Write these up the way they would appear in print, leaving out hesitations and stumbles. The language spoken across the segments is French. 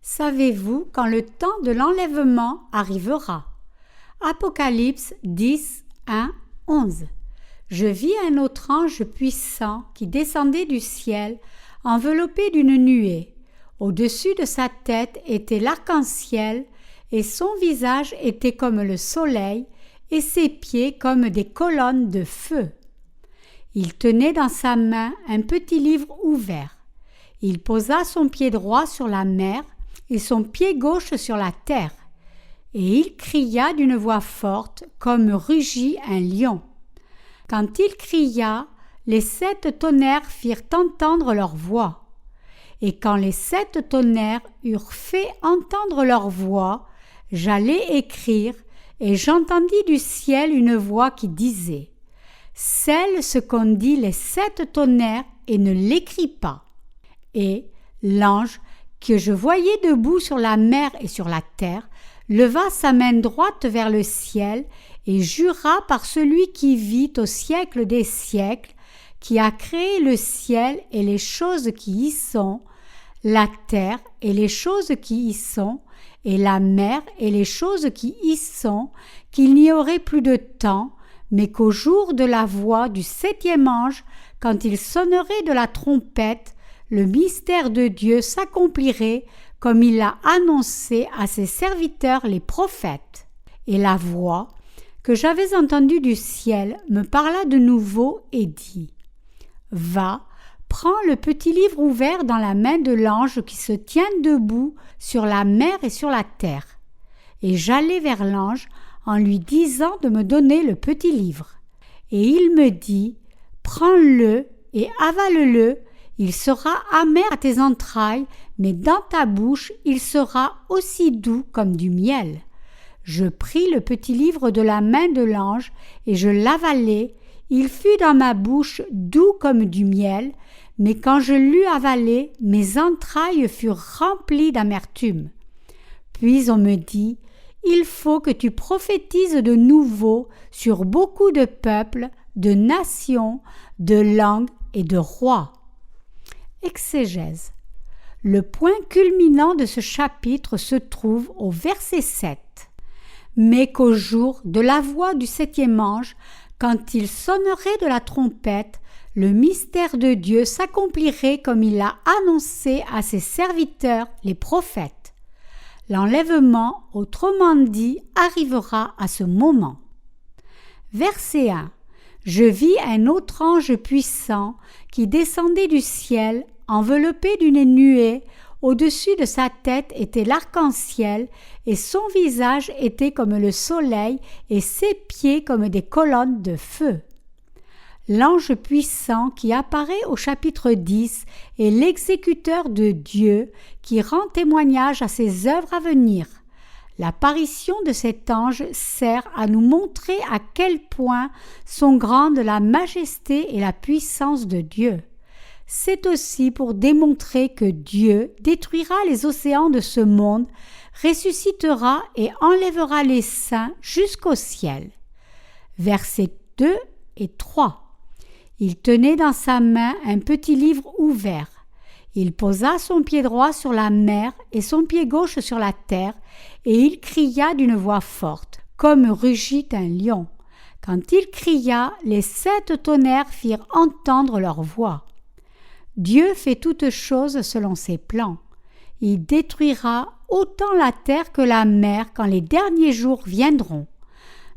Savez-vous quand le temps de l'enlèvement arrivera? Apocalypse 10, 1, 11. Je vis un autre ange puissant qui descendait du ciel, enveloppé d'une nuée. Au-dessus de sa tête était l'arc-en-ciel, et son visage était comme le soleil, et ses pieds comme des colonnes de feu. Il tenait dans sa main un petit livre ouvert. Il posa son pied droit sur la mer et son pied gauche sur la terre. Et il cria d'une voix forte, comme rugit un lion. Quand il cria, les 7 tonnerres firent entendre leur voix. Et quand les 7 tonnerres eurent fait entendre leur voix, j'allais écrire, et j'entendis du ciel une voix qui disait « Scelle ce qu'ont dit les 7 tonnerres et ne l'écris pas. » Et l'ange, que je voyais debout sur la mer et sur la terre, leva sa main droite vers le ciel et jura par celui qui vit au siècle des siècles, qui a créé le ciel et les choses qui y sont, la terre et les choses qui y sont, et la mer et les choses qui y sont, qu'il n'y aurait plus de temps, mais qu'au jour de la voix du 7e ange, quand il sonnerait de la trompette, le mystère de Dieu s'accomplirait comme il l'a annoncé à ses serviteurs les prophètes. Et la voix que j'avais entendue du ciel me parla de nouveau et dit « Va, prends le petit livre ouvert dans la main de l'ange qui se tient debout sur la mer et sur la terre. » Et j'allai vers l'ange en lui disant de me donner le petit livre. Et il me dit « Prends-le et avale-le, il sera amer à tes entrailles, mais dans ta bouche il sera aussi doux comme du miel. » Je pris le petit livre de la main de l'ange et je l'avalai. Il fut dans ma bouche doux comme du miel, mais quand je l'eus avalé, mes entrailles furent remplies d'amertume. Puis on me dit « Il faut que tu prophétises de nouveau sur beaucoup de peuples, de nations, de langues et de rois. » Exégèse. Le point culminant de ce chapitre se trouve au verset 7. Mais qu'au jour de la voix du 7e ange, quand il sonnerait de la trompette, le mystère de Dieu s'accomplirait comme il l'a annoncé à ses serviteurs, les prophètes. L'enlèvement, autrement dit, arrivera à ce moment. Verset 1. Je vis un autre ange puissant qui descendait du ciel, enveloppé d'une nuée. Au-dessus de sa tête était l'arc-en-ciel, et son visage était comme le soleil, et ses pieds comme des colonnes de feu. L'ange puissant qui apparaît au chapitre 10 est l'exécuteur de Dieu qui rend témoignage à ses œuvres à venir. L'apparition de cet ange sert à nous montrer à quel point sont grandes la majesté et la puissance de Dieu. C'est aussi pour démontrer que Dieu détruira les océans de ce monde, ressuscitera et enlèvera les saints jusqu'au ciel. Versets 2 et 3. Il tenait dans sa main un petit livre ouvert. Il posa son pied droit sur la mer et son pied gauche sur la terre, et il cria d'une voix forte, comme rugit un lion. Quand il cria, les 7 tonnerres firent entendre leur voix. Dieu fait toutes choses selon ses plans. Il détruira autant la terre que la mer quand les derniers jours viendront.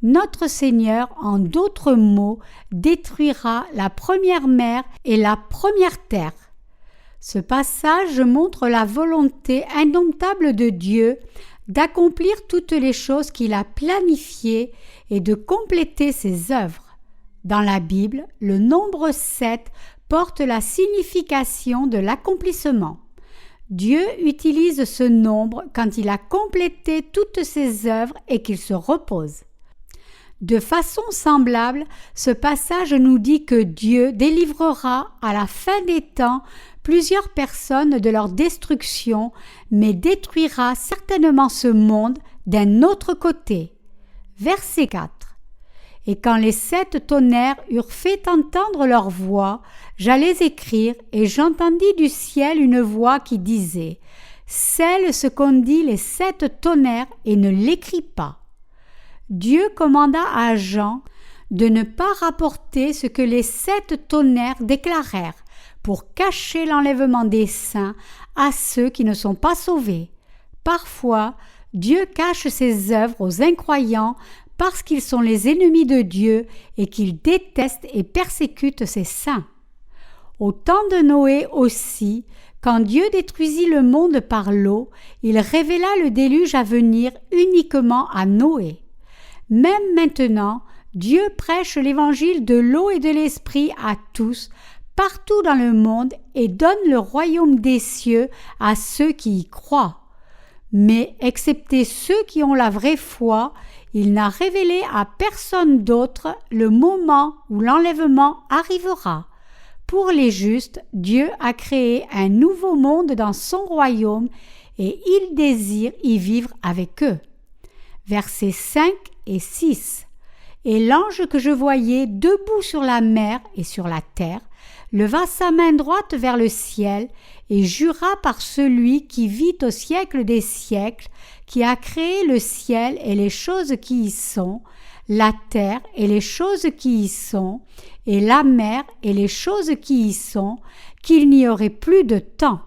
Notre Seigneur, en d'autres mots, détruira la première mer et la première terre. Ce passage montre la volonté indomptable de Dieu d'accomplir toutes les choses qu'il a planifiées et de compléter ses œuvres. Dans la Bible, le nombre 7 porte la signification de l'accomplissement. Dieu utilise ce nombre quand il a complété toutes ses œuvres et qu'il se repose. De façon semblable, ce passage nous dit que Dieu délivrera à la fin des temps plusieurs personnes de leur destruction, mais détruira certainement ce monde d'un autre côté. Verset 4. Et quand les 7 tonnerres eurent fait entendre leur voix, j'allais écrire, et j'entendis du ciel une voix qui disait « scelle ce qu'ont dit les 7 tonnerres et ne l'écrit pas. Dieu commanda à Jean de ne pas rapporter ce que les 7 tonnerres déclarèrent pour cacher l'enlèvement des saints à ceux qui ne sont pas sauvés. Parfois, Dieu cache ses œuvres aux incroyants parce qu'ils sont les ennemis de Dieu et qu'ils détestent et persécutent ses saints. Au temps de Noé aussi, quand Dieu détruisit le monde par l'eau, il révéla le déluge à venir uniquement à Noé. Même maintenant, Dieu prêche l'évangile de l'eau et de l'esprit à tous, partout dans le monde, et donne le royaume des cieux à ceux qui y croient. Mais, excepté ceux qui ont la vraie foi, il n'a révélé à personne d'autre le moment où l'enlèvement arrivera. Pour les justes, Dieu a créé un nouveau monde dans son royaume et il désire y vivre avec eux. Versets 5 et 6. Et l'ange que je voyais debout sur la mer et sur la terre leva sa main droite vers le ciel et jura par celui qui vit au siècle des siècles, qui a créé le ciel et les choses qui y sont, la terre et les choses qui y sont, et la mer et les choses qui y sont, qu'il n'y aurait plus de temps.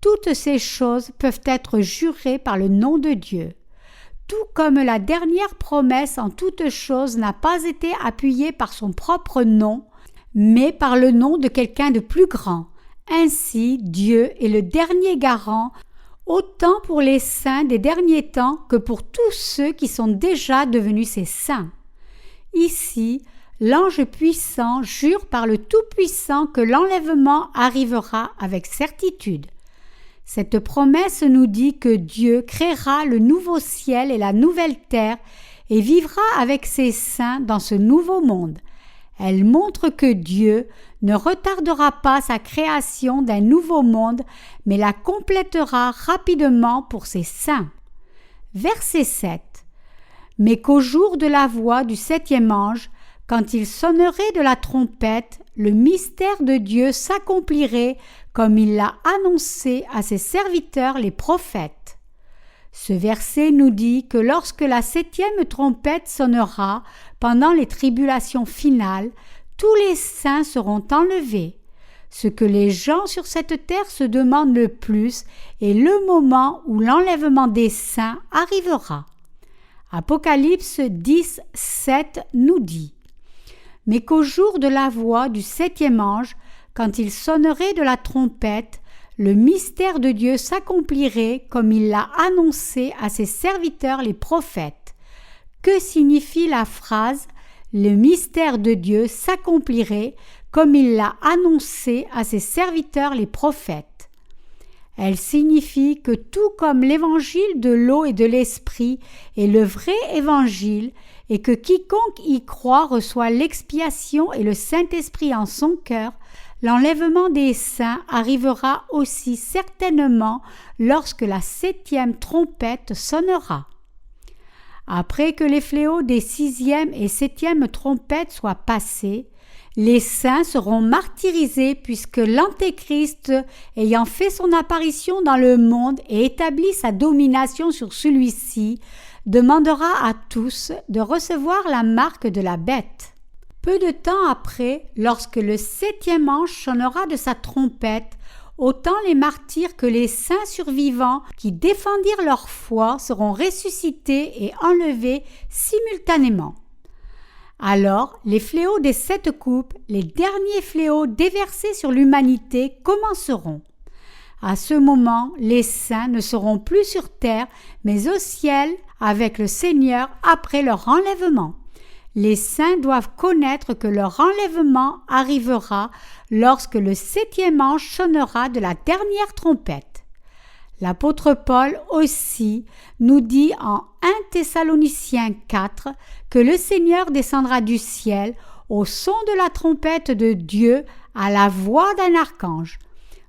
Toutes ces choses peuvent être jurées par le nom de Dieu. Tout comme la dernière promesse en toutes choses n'a pas été appuyée par son propre nom, mais par le nom de quelqu'un de plus grand. Ainsi, Dieu est le dernier garant, autant pour les saints des derniers temps que pour tous ceux qui sont déjà devenus ses saints. Ici, l'ange puissant jure par le Tout-Puissant que l'enlèvement arrivera avec certitude. Cette promesse nous dit que Dieu créera le nouveau ciel et la nouvelle terre et vivra avec ses saints dans ce nouveau monde. Elle montre que Dieu ne retardera pas sa création d'un nouveau monde, mais la complétera rapidement pour ses saints. Verset 7. Mais qu'au jour de la voix du 7e ange, quand il sonnerait de la trompette, le mystère de Dieu s'accomplirait comme il l'a annoncé à ses serviteurs les prophètes. Ce verset nous dit que lorsque la 7e trompette sonnera pendant les tribulations finales, tous les saints seront enlevés. Ce que les gens sur cette terre se demandent le plus est le moment où l'enlèvement des saints arrivera. Apocalypse 10, 7 nous dit: Mais qu'au jour de la voix du 7e ange, quand il sonnerait de la trompette, le mystère de Dieu s'accomplirait comme il l'a annoncé à ses serviteurs les prophètes. Que signifie la phrase « Le mystère de Dieu s'accomplirait comme il l'a annoncé à ses serviteurs les prophètes ». Elle signifie que tout comme l'évangile de l'eau et de l'esprit est le vrai évangile et que quiconque y croit reçoit l'expiation et le Saint-Esprit en son cœur, l'enlèvement des saints arrivera aussi certainement lorsque la 7e trompette sonnera. Après que les fléaux des 6e et 7e trompettes soient passés, les saints seront martyrisés puisque l'Antéchrist, ayant fait son apparition dans le monde et établi sa domination sur celui-ci, demandera à tous de recevoir la marque de la bête. Peu de temps après, lorsque le 7e ange sonnera de sa trompette, autant les martyrs que les saints survivants qui défendirent leur foi seront ressuscités et enlevés simultanément. Alors, les fléaux des 7 coupes, les derniers fléaux déversés sur l'humanité, commenceront. À ce moment, les saints ne seront plus sur terre, mais au ciel avec le Seigneur après leur enlèvement. Les saints doivent connaître que leur enlèvement arrivera lorsque le 7e ange sonnera de la dernière trompette. L'apôtre Paul aussi nous dit en 1 Thessaloniciens 4 que le Seigneur descendra du ciel au son de la trompette de Dieu à la voix d'un archange.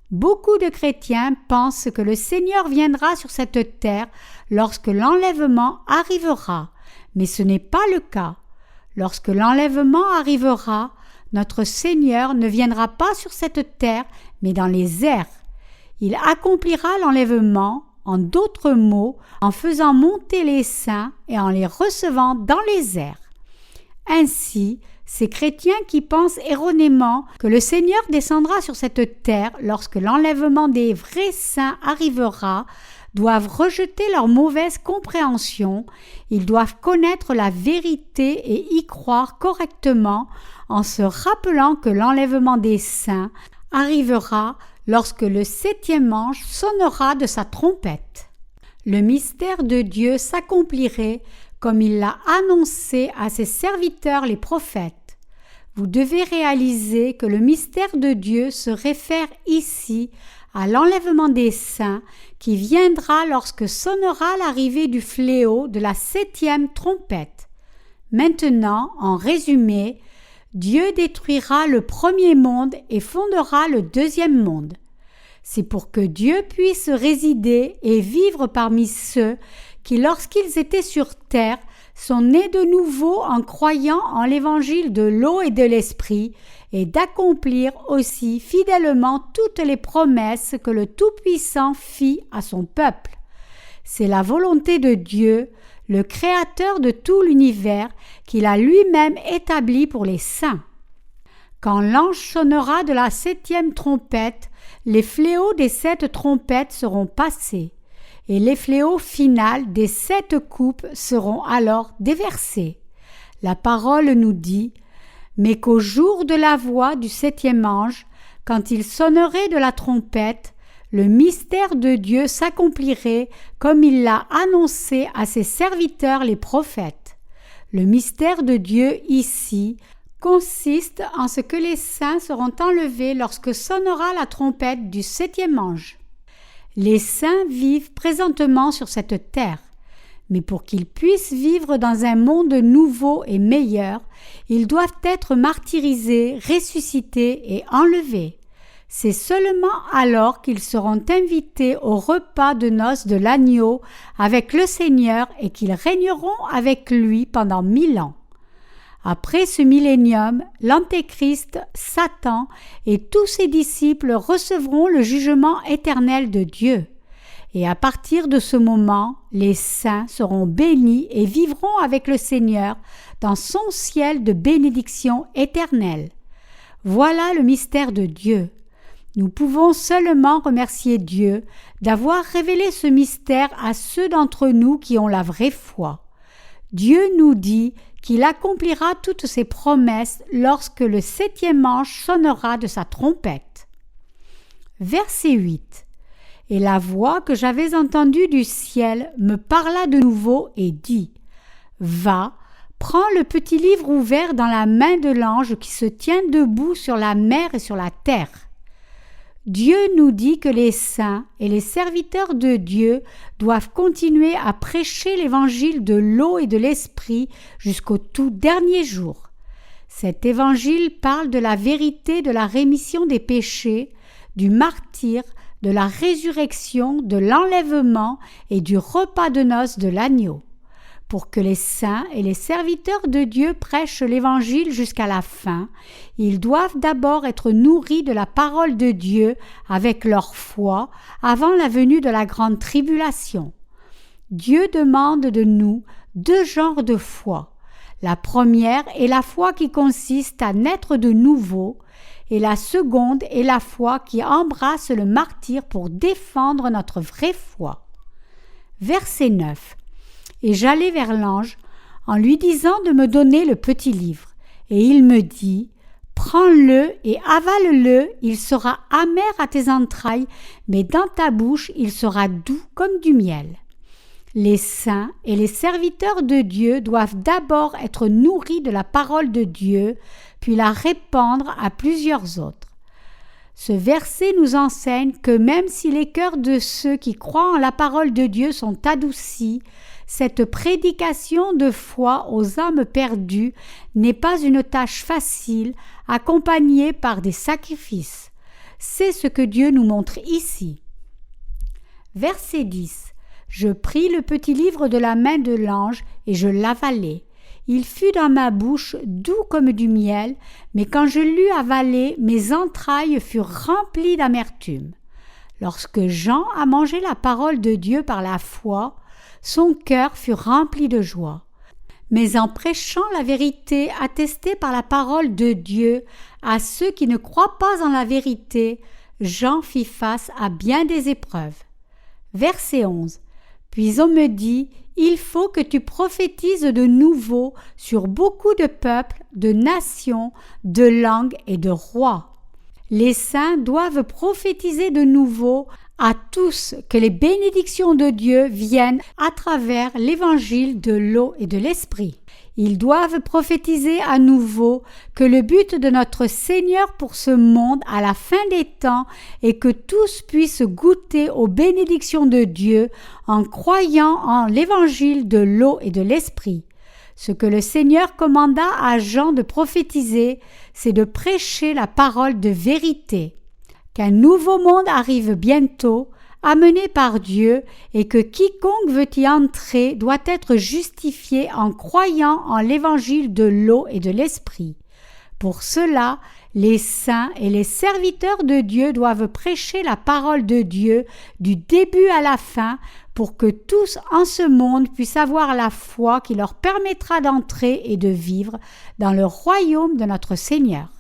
Beaucoup de chrétiens pensent que le Seigneur viendra sur cette terre lorsque l'enlèvement arrivera, mais ce n'est pas le cas. Lorsque l'enlèvement arrivera, notre Seigneur ne viendra pas sur cette terre, mais dans les airs. Il accomplira l'enlèvement, en d'autres mots, en faisant monter les saints et en les recevant dans les airs. Ainsi, ces chrétiens qui pensent erronément que le Seigneur descendra sur cette terre lorsque l'enlèvement des vrais saints arrivera, doivent rejeter leur mauvaise compréhension, ils doivent connaître la vérité et y croire correctement en se rappelant que l'enlèvement des saints arrivera lorsque le 7e ange sonnera de sa trompette. Le mystère de Dieu s'accomplirait comme il l'a annoncé à ses serviteurs les prophètes. Vous devez réaliser que le mystère de Dieu se réfère ici à l'enlèvement des saints qui viendra lorsque sonnera l'arrivée du fléau de la 7e trompette. Maintenant, en résumé, Dieu détruira le premier monde et fondera le 2e monde. C'est pour que Dieu puisse résider et vivre parmi ceux qui, lorsqu'ils étaient sur terre, sont nés de nouveau en croyant en l'évangile de l'eau et de l'esprit et d'accomplir aussi fidèlement toutes les promesses que le Tout-Puissant fit à son peuple. C'est la volonté de Dieu, le Créateur de tout l'univers, qu'il a lui-même établi pour les saints. Quand l'ange sonnera de la 7e trompette, les fléaux des 7 trompettes seront passés, et les fléaux finales des 7 coupes seront alors déversés. La parole nous dit « Mais qu'au jour de la voix du 7e ange, quand il sonnerait de la trompette, le mystère de Dieu s'accomplirait comme il l'a annoncé à ses serviteurs les prophètes. » Le mystère de Dieu ici consiste en ce que les saints seront enlevés lorsque sonnera la trompette du 7e ange. Les saints vivent présentement sur cette terre, mais pour qu'ils puissent vivre dans un monde nouveau et meilleur, ils doivent être martyrisés, ressuscités et enlevés. C'est seulement alors qu'ils seront invités au repas de noces de l'agneau avec le Seigneur et qu'ils régneront avec lui pendant 1000 ans. Après ce millénium, l'Antéchrist, Satan et tous ses disciples recevront le jugement éternel de Dieu. Et à partir de ce moment, les saints seront bénis et vivront avec le Seigneur dans son ciel de bénédiction éternelle. Voilà le mystère de Dieu. Nous pouvons seulement remercier Dieu d'avoir révélé ce mystère à ceux d'entre nous qui ont la vraie foi. Dieu nous dit qu'il accomplira toutes ses promesses lorsque le 7e ange sonnera de sa trompette. Verset 8. Et la voix que j'avais entendue du ciel me parla de nouveau et dit « Va, prends le petit livre ouvert dans la main de l'ange qui se tient debout sur la mer et sur la terre. » Dieu nous dit que les saints et les serviteurs de Dieu doivent continuer à prêcher l'évangile de l'eau et de l'esprit jusqu'au tout dernier jour. Cet évangile parle de la vérité de la rémission des péchés, du martyre, de la résurrection, de l'enlèvement et du repas de noces de l'agneau. Pour que les saints et les serviteurs de Dieu prêchent l'Évangile jusqu'à la fin, ils doivent d'abord être nourris de la parole de Dieu avec leur foi avant la venue de la grande tribulation. Dieu demande de nous 2 genres de foi. La première est la foi qui consiste à naître de nouveau, et la seconde est la foi qui embrasse le martyre pour défendre notre vraie foi. Verset 9. Et j'allai vers l'ange en lui disant de me donner le petit livre. Et il me dit, « Prends-le et avale-le, il sera amer à tes entrailles, mais dans ta bouche il sera doux comme du miel. » Les saints et les serviteurs de Dieu doivent d'abord être nourris de la parole de Dieu, puis la répandre à plusieurs autres. Ce verset nous enseigne que même si les cœurs de ceux qui croient en la parole de Dieu sont adoucis, cette prédication de foi aux âmes perdues n'est pas une tâche facile, accompagnée par des sacrifices. C'est ce que Dieu nous montre ici. Verset 10. Je pris le petit livre de la main de l'ange et je l'avalai. Il fut dans ma bouche doux comme du miel, mais quand je l'eus avalé, mes entrailles furent remplies d'amertume. Lorsque Jean a mangé la parole de Dieu par la foi, son cœur fut rempli de joie. Mais en prêchant la vérité attestée par la parole de Dieu à ceux qui ne croient pas en la vérité, Jean fit face à bien des épreuves. Verset 11. Puis on me dit, il faut que tu prophétises de nouveau sur beaucoup de peuples, de nations, de langues et de rois. Les saints doivent prophétiser de nouveau à tous que les bénédictions de Dieu viennent à travers l'évangile de l'eau et de l'esprit. Ils doivent prophétiser à nouveau que le but de notre Seigneur pour ce monde à la fin des temps est que tous puissent goûter aux bénédictions de Dieu en croyant en l'évangile de l'eau et de l'esprit. Ce que le Seigneur commanda à Jean de prophétiser, c'est de prêcher la parole de vérité, qu'un nouveau monde arrive bientôt, amené par Dieu, et que quiconque veut y entrer doit être justifié en croyant en l'évangile de l'eau et de l'esprit. Pour cela, les saints et les serviteurs de Dieu doivent prêcher la parole de Dieu du début à la fin pour que tous en ce monde puissent avoir la foi qui leur permettra d'entrer et de vivre dans le royaume de notre Seigneur.